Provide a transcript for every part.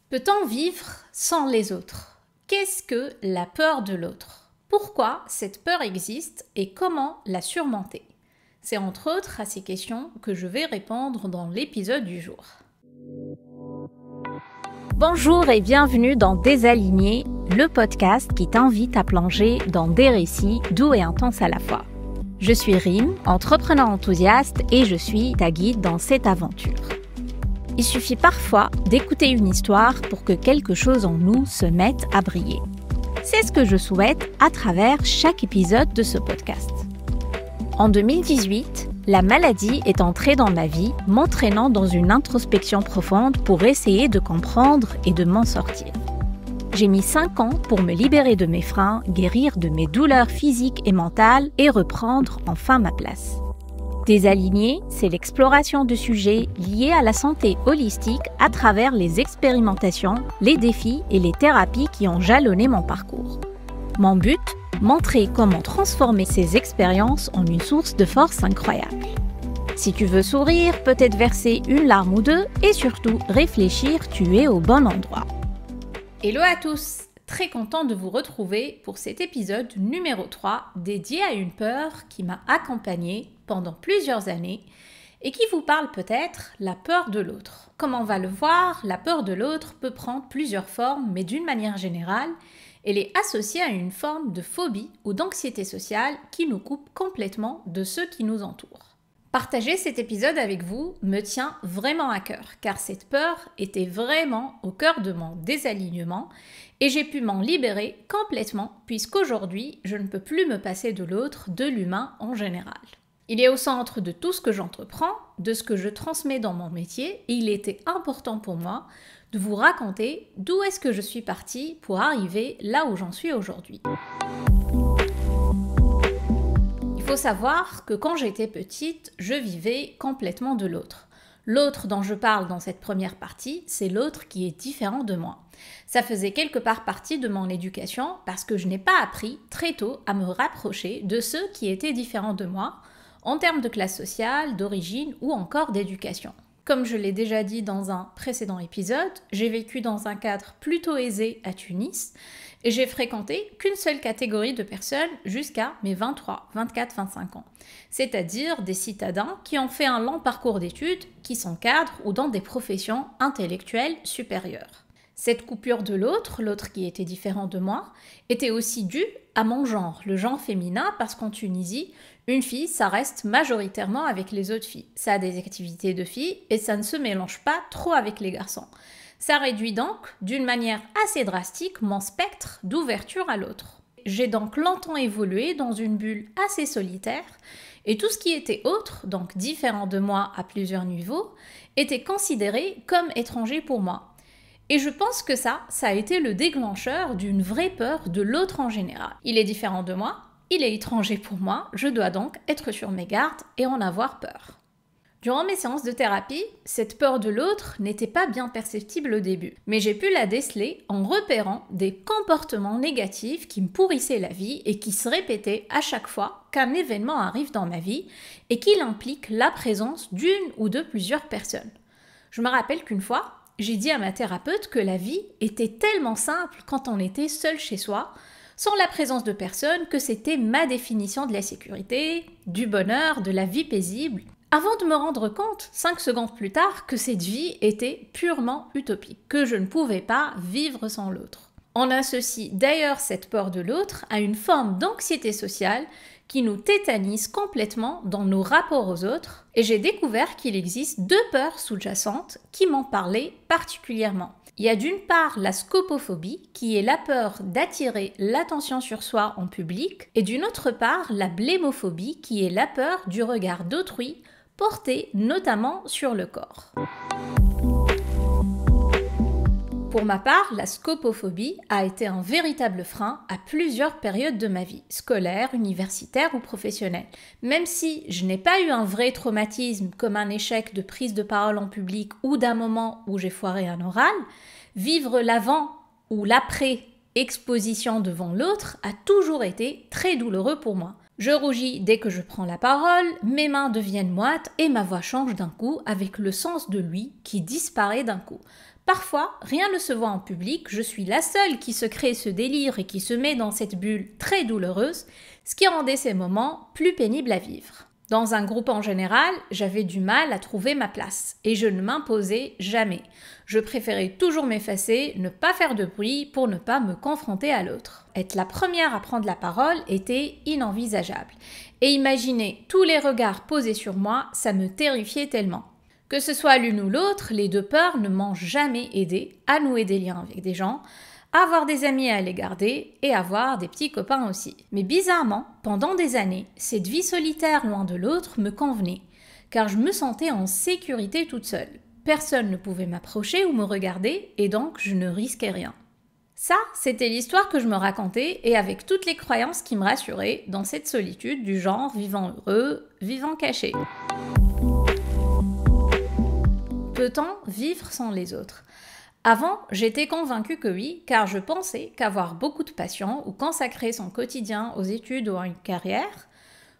Peut-on vivre sans les autres? Qu'est-ce que la peur de l'autre? Pourquoi cette peur existe et comment la surmonter? C'est entre autres à ces questions que je vais répondre dans l'épisode du jour. Bonjour et bienvenue dans Désaligné, le podcast qui t'invite à plonger dans des récits doux et intenses à la fois. Je suis Rim, entrepreneur enthousiaste et je suis ta guide dans cette aventure. Il suffit parfois d'écouter une histoire pour que quelque chose en nous se mette à briller. C'est ce que je souhaite à travers chaque épisode de ce podcast. En 2018, la maladie est entrée dans ma vie, m'entraînant dans une introspection profonde pour essayer de comprendre et de m'en sortir. J'ai mis 5 ans pour me libérer de mes freins, guérir de mes douleurs physiques et mentales et reprendre enfin ma place. Désaligné, c'est l'exploration de sujets liés à la santé holistique à travers les expérimentations, les défis et les thérapies qui ont jalonné mon parcours. Mon but, montrer comment transformer ces expériences en une source de force incroyable. Si tu veux sourire, peut-être verser une larme ou deux et surtout réfléchir, tu es au bon endroit. Hello à tous! Très content de vous retrouver pour cet épisode numéro 3 dédié à une peur qui m'a accompagnée pendant plusieurs années et qui vous parle peut-être la peur de l'autre. Comme on va le voir, la peur de l'autre peut prendre plusieurs formes, mais d'une manière générale, elle est associée à une forme de phobie ou d'anxiété sociale qui nous coupe complètement de ceux qui nous entourent. Partager cet épisode avec vous me tient vraiment à cœur, car cette peur était vraiment au cœur de mon désalignement et j'ai pu m'en libérer complètement puisqu'aujourd'hui, je ne peux plus me passer de l'autre, de l'humain en général. Il est au centre de tout ce que j'entreprends, de ce que je transmets dans mon métier et il était important pour moi de vous raconter d'où est-ce que je suis partie pour arriver là où j'en suis aujourd'hui. Il faut savoir que quand j'étais petite, je vivais complètement de l'autre. L'autre dont je parle dans cette première partie, c'est l'autre qui est différent de moi. Ça faisait quelque part partie de mon éducation parce que je n'ai pas appris très tôt à me rapprocher de ceux qui étaient différents de moi en termes de classe sociale, d'origine ou encore d'éducation. Comme je l'ai déjà dit dans un précédent épisode, j'ai vécu dans un cadre plutôt aisé à Tunis et j'ai fréquenté qu'une seule catégorie de personnes jusqu'à mes 23, 24, 25 ans. C'est-à-dire des citadins qui ont fait un long parcours d'études, qui sont cadres ou dans des professions intellectuelles supérieures. Cette coupure de l'autre qui était différent de moi, était aussi due à mon genre, le genre féminin, parce qu'en Tunisie, une fille, ça reste majoritairement avec les autres filles. Ça a des activités de filles et ça ne se mélange pas trop avec les garçons. Ça réduit donc, d'une manière assez drastique, mon spectre d'ouverture à l'autre. J'ai donc longtemps évolué dans une bulle assez solitaire et tout ce qui était autre, donc différent de moi à plusieurs niveaux, était considéré comme étranger pour moi. Et je pense que ça a été le déclencheur d'une vraie peur de l'autre en général. Il est différent de moi, il est étranger pour moi, je dois donc être sur mes gardes et en avoir peur. Durant mes séances de thérapie, cette peur de l'autre n'était pas bien perceptible au début, mais j'ai pu la déceler en repérant des comportements négatifs qui me pourrissaient la vie et qui se répétaient à chaque fois qu'un événement arrive dans ma vie et qu'il implique la présence d'une ou de plusieurs personnes. Je me rappelle qu'une fois, j'ai dit à ma thérapeute que la vie était tellement simple quand on était seul chez soi, sans la présence de personnes, que c'était ma définition de la sécurité, du bonheur, de la vie paisible, avant de me rendre compte, 5 secondes plus tard, que cette vie était purement utopique, que je ne pouvais pas vivre sans l'autre. On associe d'ailleurs cette peur de l'autre à une forme d'anxiété sociale qui nous tétanise complètement dans nos rapports aux autres, et j'ai découvert qu'il existe 2 peurs sous-jacentes qui m'en parlaient particulièrement. Il y a d'une part la scopophobie, qui est la peur d'attirer l'attention sur soi en public, et d'une autre part la blémophobie, qui est la peur du regard d'autrui, porté notamment sur le corps. Pour ma part, la scopophobie a été un véritable frein à plusieurs périodes de ma vie, scolaire, universitaire ou professionnelle. Même si je n'ai pas eu un vrai traumatisme comme un échec de prise de parole en public ou d'un moment où j'ai foiré un oral, vivre l'avant ou l'après exposition devant l'autre a toujours été très douloureux pour moi. Je rougis dès que je prends la parole, mes mains deviennent moites et ma voix change d'un coup avec le sens de lui qui disparaît d'un coup. Parfois, rien ne se voit en public, je suis la seule qui se crée ce délire et qui se met dans cette bulle très douloureuse, ce qui rendait ces moments plus pénibles à vivre. Dans un groupe en général, j'avais du mal à trouver ma place et je ne m'imposais jamais. Je préférais toujours m'effacer, ne pas faire de bruit pour ne pas me confronter à l'autre. Être la première à prendre la parole était inenvisageable. Et imaginer tous les regards posés sur moi, ça me terrifiait tellement. Que ce soit l'une ou l'autre, les deux peurs ne m'ont jamais aidé à nouer des liens avec des gens, à avoir des amis à les garder et avoir des petits copains aussi. Mais bizarrement, pendant des années, cette vie solitaire loin de l'autre me convenait, car je me sentais en sécurité toute seule. Personne ne pouvait m'approcher ou me regarder et donc je ne risquais rien. Ça, c'était l'histoire que je me racontais et avec toutes les croyances qui me rassuraient dans cette solitude du genre vivant heureux, vivant caché. Peut-on vivre sans les autres ? Avant, j'étais convaincue que oui, car je pensais qu'avoir beaucoup de passion ou consacrer son quotidien aux études ou à une carrière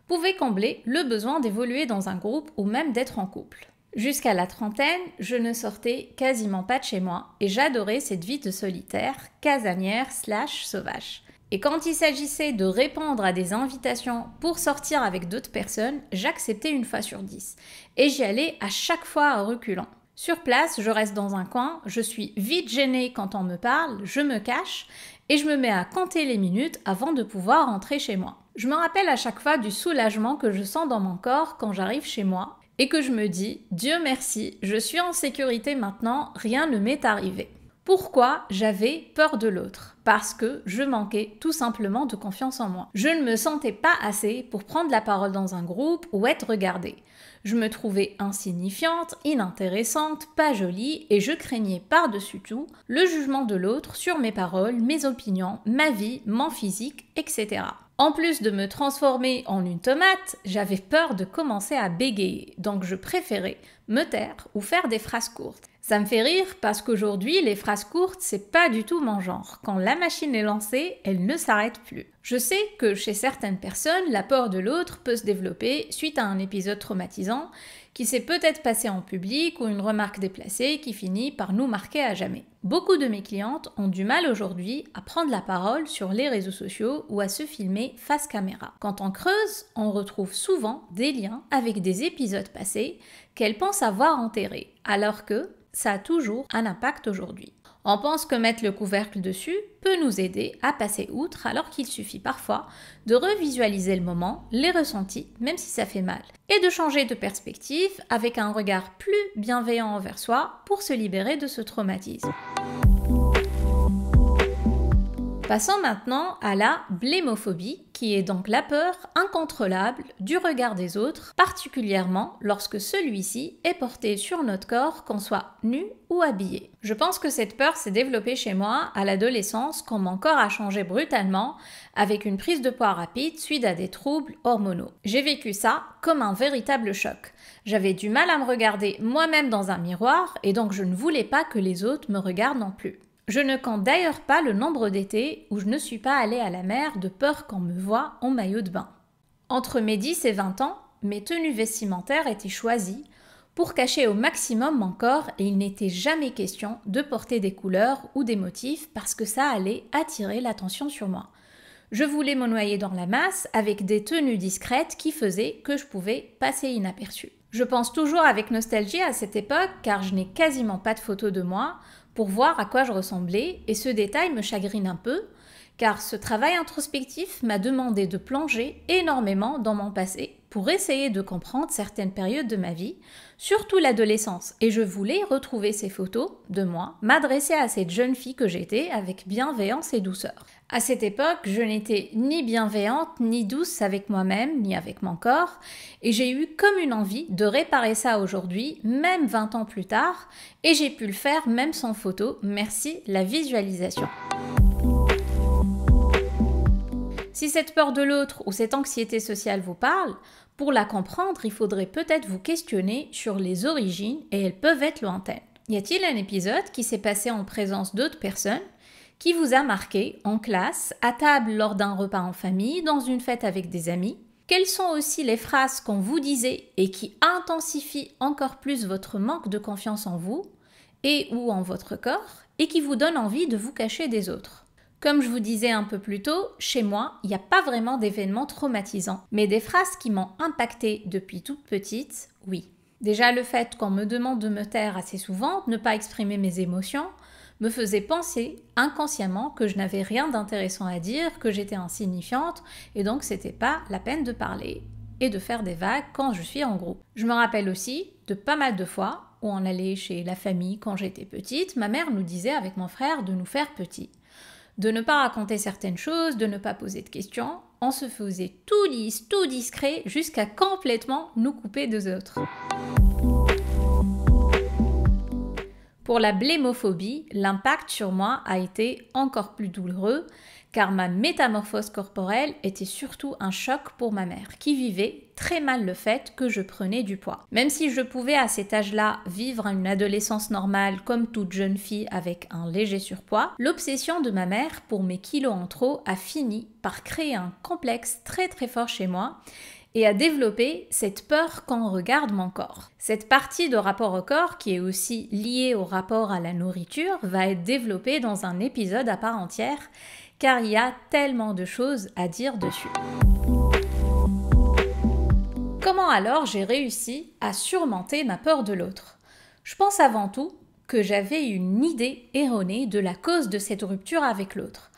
pouvait combler le besoin d'évoluer dans un groupe ou même d'être en couple. Jusqu'à la trentaine, je ne sortais quasiment pas de chez moi et j'adorais cette vie de solitaire, casanière / sauvage. Et quand il s'agissait de répondre à des invitations pour sortir avec d'autres personnes, j'acceptais une fois sur 10 et j'y allais à chaque fois à reculons. Sur place, je reste dans un coin, je suis vite gênée quand on me parle, je me cache et je me mets à compter les minutes avant de pouvoir rentrer chez moi. Je me rappelle à chaque fois du soulagement que je sens dans mon corps quand j'arrive chez moi et que je me dis « Dieu merci, je suis en sécurité maintenant, rien ne m'est arrivé ». Pourquoi j'avais peur de l'autre ? Parce que je manquais tout simplement de confiance en moi. Je ne me sentais pas assez pour prendre la parole dans un groupe ou être regardée. Je me trouvais insignifiante, inintéressante, pas jolie et je craignais par-dessus tout le jugement de l'autre sur mes paroles, mes opinions, ma vie, mon physique, etc. En plus de me transformer en une tomate, j'avais peur de commencer à bégayer, donc je préférais me taire ou faire des phrases courtes. Ça me fait rire parce qu'aujourd'hui, les phrases courtes, c'est pas du tout mon genre. Quand la machine est lancée, elle ne s'arrête plus. Je sais que chez certaines personnes, la peur de l'autre peut se développer suite à un épisode traumatisant qui s'est peut-être passé en public ou une remarque déplacée qui finit par nous marquer à jamais. Beaucoup de mes clientes ont du mal aujourd'hui à prendre la parole sur les réseaux sociaux ou à se filmer face caméra. Quand on creuse, on retrouve souvent des liens avec des épisodes passés qu'elles pensent avoir enterrés, alors que ça a toujours un impact aujourd'hui. On pense que mettre le couvercle dessus peut nous aider à passer outre alors qu'il suffit parfois de revisualiser le moment, les ressentis, même si ça fait mal, et de changer de perspective avec un regard plus bienveillant envers soi pour se libérer de ce traumatisme. Passons maintenant à la blémophobie, qui est donc la peur incontrôlable du regard des autres, particulièrement lorsque celui-ci est porté sur notre corps, qu'on soit nu ou habillé. Je pense que cette peur s'est développée chez moi à l'adolescence quand mon corps a changé brutalement avec une prise de poids rapide suite à des troubles hormonaux. J'ai vécu ça comme un véritable choc. J'avais du mal à me regarder moi-même dans un miroir et donc je ne voulais pas que les autres me regardent non plus. Je ne compte d'ailleurs pas le nombre d'étés où je ne suis pas allée à la mer de peur qu'on me voie en maillot de bain. Entre mes 10 et 20 ans, mes tenues vestimentaires étaient choisies pour cacher au maximum mon corps et il n'était jamais question de porter des couleurs ou des motifs parce que ça allait attirer l'attention sur moi. Je voulais me noyer dans la masse avec des tenues discrètes qui faisaient que je pouvais passer inaperçue. Je pense toujours avec nostalgie à cette époque car je n'ai quasiment pas de photos de moi pour voir à quoi je ressemblais et ce détail me chagrine un peu car ce travail introspectif m'a demandé de plonger énormément dans mon passé pour essayer de comprendre certaines périodes de ma vie, surtout l'adolescence, et je voulais retrouver ces photos de moi, m'adresser à cette jeune fille que j'étais avec bienveillance et douceur. À cette époque, je n'étais ni bienveillante ni douce avec moi-même, ni avec mon corps, et j'ai eu comme une envie de réparer ça aujourd'hui, même 20 ans plus tard, et j'ai pu le faire même sans photo, merci la visualisation. Si cette peur de l'autre ou cette anxiété sociale vous parle, pour la comprendre, il faudrait peut-être vous questionner sur les origines et elles peuvent être lointaines. Y a-t-il un épisode qui s'est passé en présence d'autres personnes qui vous a marqué en classe, à table lors d'un repas en famille, dans une fête avec des amis? Quelles sont aussi les phrases qu'on vous disait et qui intensifient encore plus votre manque de confiance en vous? et ou en votre corps et qui vous donne envie de vous cacher des autres. Comme je vous disais un peu plus tôt, chez moi, il n'y a pas vraiment d'événements traumatisants, mais des phrases qui m'ont impactée depuis toute petite, oui. Déjà le fait qu'on me demande de me taire assez souvent, de ne pas exprimer mes émotions, me faisait penser inconsciemment que je n'avais rien d'intéressant à dire, que j'étais insignifiante et donc c'était pas la peine de parler et de faire des vagues quand je suis en groupe. Je me rappelle aussi de pas mal de fois où on allait chez la famille quand j'étais petite, ma mère nous disait avec mon frère de nous faire petits, de ne pas raconter certaines choses, de ne pas poser de questions. On se faisait tout lisse, tout discret jusqu'à complètement nous couper des autres. Pour la blémophobie, l'impact sur moi a été encore plus douloureux car ma métamorphose corporelle était surtout un choc pour ma mère qui vivait très mal le fait que je prenais du poids. Même si je pouvais à cet âge-là vivre une adolescence normale comme toute jeune fille avec un léger surpoids, l'obsession de ma mère pour mes kilos en trop a fini par créer un complexe très très fort chez moi et à développer cette peur quand on regarde mon corps. Cette partie de rapport au corps, qui est aussi liée au rapport à la nourriture, va être développée dans un épisode à part entière, car il y a tellement de choses à dire dessus. Comment alors j'ai réussi à surmonter ma peur de l'autre? Je pense avant tout que j'avais une idée erronée de la cause de cette rupture avec l'autre.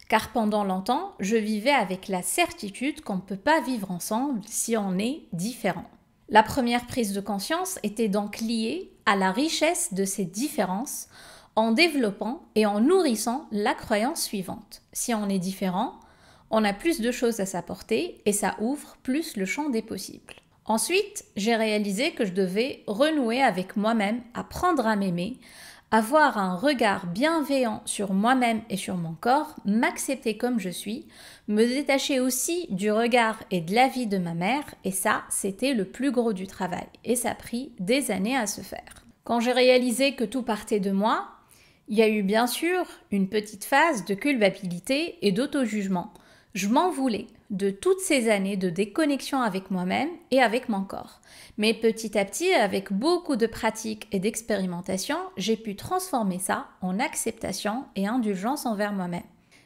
Car pendant longtemps, je vivais avec la certitude qu'on ne peut pas vivre ensemble si on est différent. La première prise de conscience était donc liée à la richesse de ces différences en développant et en nourrissant la croyance suivante. Si on est différent, on a plus de choses à s'apporter et ça ouvre plus le champ des possibles. Ensuite, j'ai réalisé que je devais renouer avec moi-même, apprendre à m'aimer, avoir un regard bienveillant sur moi-même et sur mon corps, m'accepter comme je suis, me détacher aussi du regard et de l'avis de ma mère, et ça, c'était le plus gros du travail, et ça a pris des années à se faire. Quand j'ai réalisé que tout partait de moi, il y a eu bien sûr une petite phase de culpabilité et d'auto-jugement. Je m'en voulais de toutes ces années de déconnexion avec moi-même et avec mon corps. Mais petit à petit, avec beaucoup de pratique et d'expérimentation, j'ai pu transformer ça en acceptation et indulgence envers moi-même.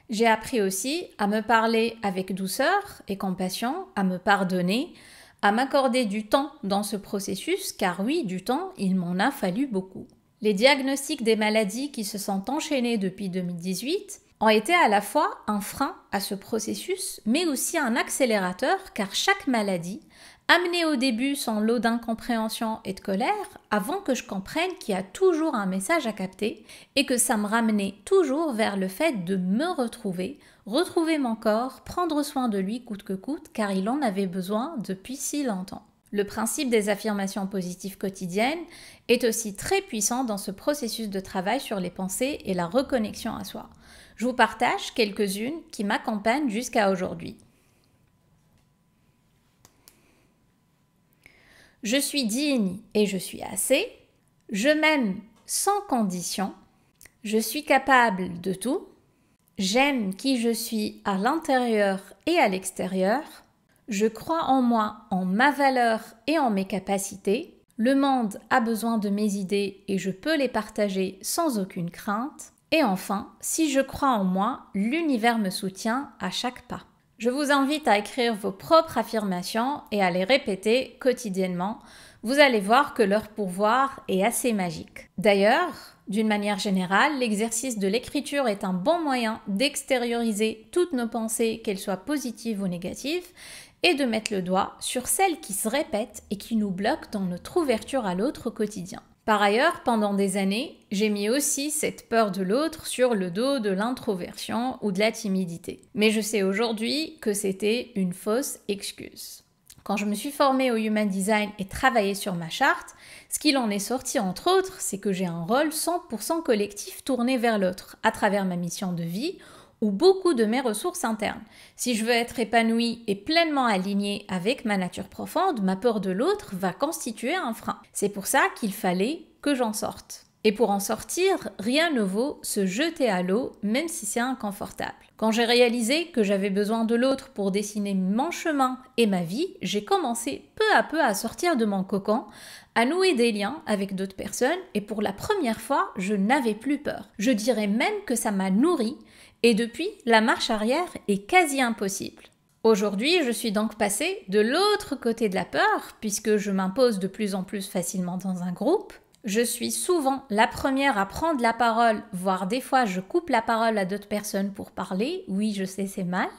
J'ai appris aussi à me parler avec douceur et compassion, à me pardonner, à m'accorder du temps dans ce processus, car oui, du temps, il m'en a fallu beaucoup. Les diagnostics des maladies qui se sont enchaînés depuis 2018 ont été à la fois un frein à ce processus, mais aussi un accélérateur, car chaque maladie amenait au début son lot d'incompréhension et de colère, avant que je comprenne qu'il y a toujours un message à capter et que ça me ramenait toujours vers le fait de me retrouver mon corps, prendre soin de lui coûte que coûte, car il en avait besoin depuis si longtemps. Le principe des affirmations positives quotidiennes est aussi très puissant dans ce processus de travail sur les pensées et la reconnexion à soi. Je vous partage quelques-unes qui m'accompagnent jusqu'à aujourd'hui. Je suis digne et je suis assez. Je m'aime sans condition. Je suis capable de tout. J'aime qui je suis à l'intérieur et à l'extérieur. Je crois en moi, en ma valeur et en mes capacités. Le monde a besoin de mes idées et je peux les partager sans aucune crainte. Et enfin, si je crois en moi, l'univers me soutient à chaque pas. Je vous invite à écrire vos propres affirmations et à les répéter quotidiennement. Vous allez voir que leur pouvoir est assez magique. D'ailleurs, d'une manière générale, l'exercice de l'écriture est un bon moyen d'extérioriser toutes nos pensées, qu'elles soient positives ou négatives, et de mettre le doigt sur celles qui se répètent et qui nous bloquent dans notre ouverture à l'autre au quotidien. Par ailleurs, pendant des années, j'ai mis aussi cette peur de l'autre sur le dos de l'introversion ou de la timidité. Mais je sais aujourd'hui que c'était une fausse excuse. Quand je me suis formée au Human Design et travaillé sur ma charte, ce qu'il en est sorti entre autres, c'est que j'ai un rôle 100% collectif tourné vers l'autre, à travers ma mission de vie ou beaucoup de mes ressources internes. Si je veux être épanouie et pleinement alignée avec ma nature profonde, ma peur de l'autre va constituer un frein. C'est pour ça qu'il fallait que j'en sorte. Et pour en sortir, rien ne vaut se jeter à l'eau, même si c'est inconfortable. Quand j'ai réalisé que j'avais besoin de l'autre pour dessiner mon chemin et ma vie, j'ai commencé peu à peu à sortir de mon cocon, à nouer des liens avec d'autres personnes et pour la première fois, je n'avais plus peur. Je dirais même que ça m'a nourrie et depuis, la marche arrière est quasi impossible. Aujourd'hui, je suis donc passée de l'autre côté de la peur puisque je m'impose de plus en plus facilement dans un groupe. Je suis souvent la première à prendre la parole, voire des fois je coupe la parole à d'autres personnes pour parler. Oui, je sais, c'est mal.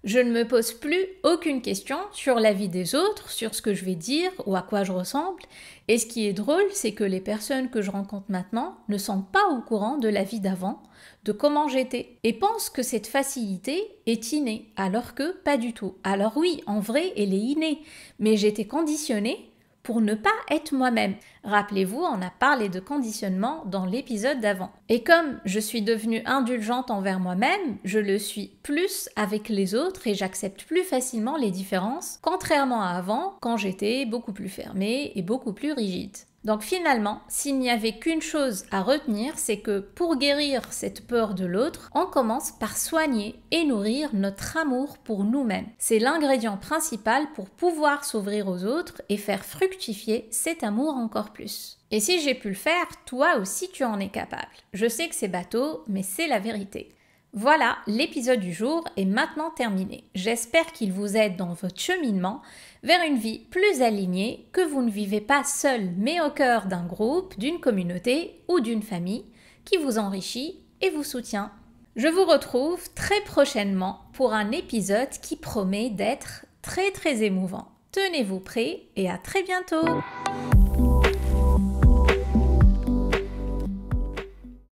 Je ne me pose plus aucune question sur la vie des autres, sur ce que je vais dire ou à quoi je ressemble. Et ce qui est drôle, c'est que les personnes que je rencontre maintenant ne sont pas au courant de la vie d'avant, de comment j'étais, et pensent que cette facilité est innée, alors que pas du tout. Alors oui, en vrai, elle est innée, mais j'étais conditionnée pour ne pas être moi-même. Rappelez-vous, on a parlé de conditionnement dans l'épisode d'avant. Et comme je suis devenue indulgente envers moi-même, je le suis plus avec les autres et j'accepte plus facilement les différences, contrairement à avant, quand j'étais beaucoup plus fermée et beaucoup plus rigide. Donc finalement, s'il n'y avait qu'une chose à retenir, c'est que pour guérir cette peur de l'autre, on commence par soigner et nourrir notre amour pour nous-mêmes. C'est l'ingrédient principal pour pouvoir s'ouvrir aux autres et faire fructifier cet amour encore plus. Et si j'ai pu le faire, toi aussi tu en es capable. Je sais que c'est bateau, mais c'est la vérité. Voilà, l'épisode du jour est maintenant terminé. J'espère qu'il vous aide dans votre cheminement vers une vie plus alignée, que vous ne vivez pas seul, mais au cœur d'un groupe, d'une communauté ou d'une famille qui vous enrichit et vous soutient. Je vous retrouve très prochainement pour un épisode qui promet d'être très émouvant. Tenez-vous prêts et à très bientôt!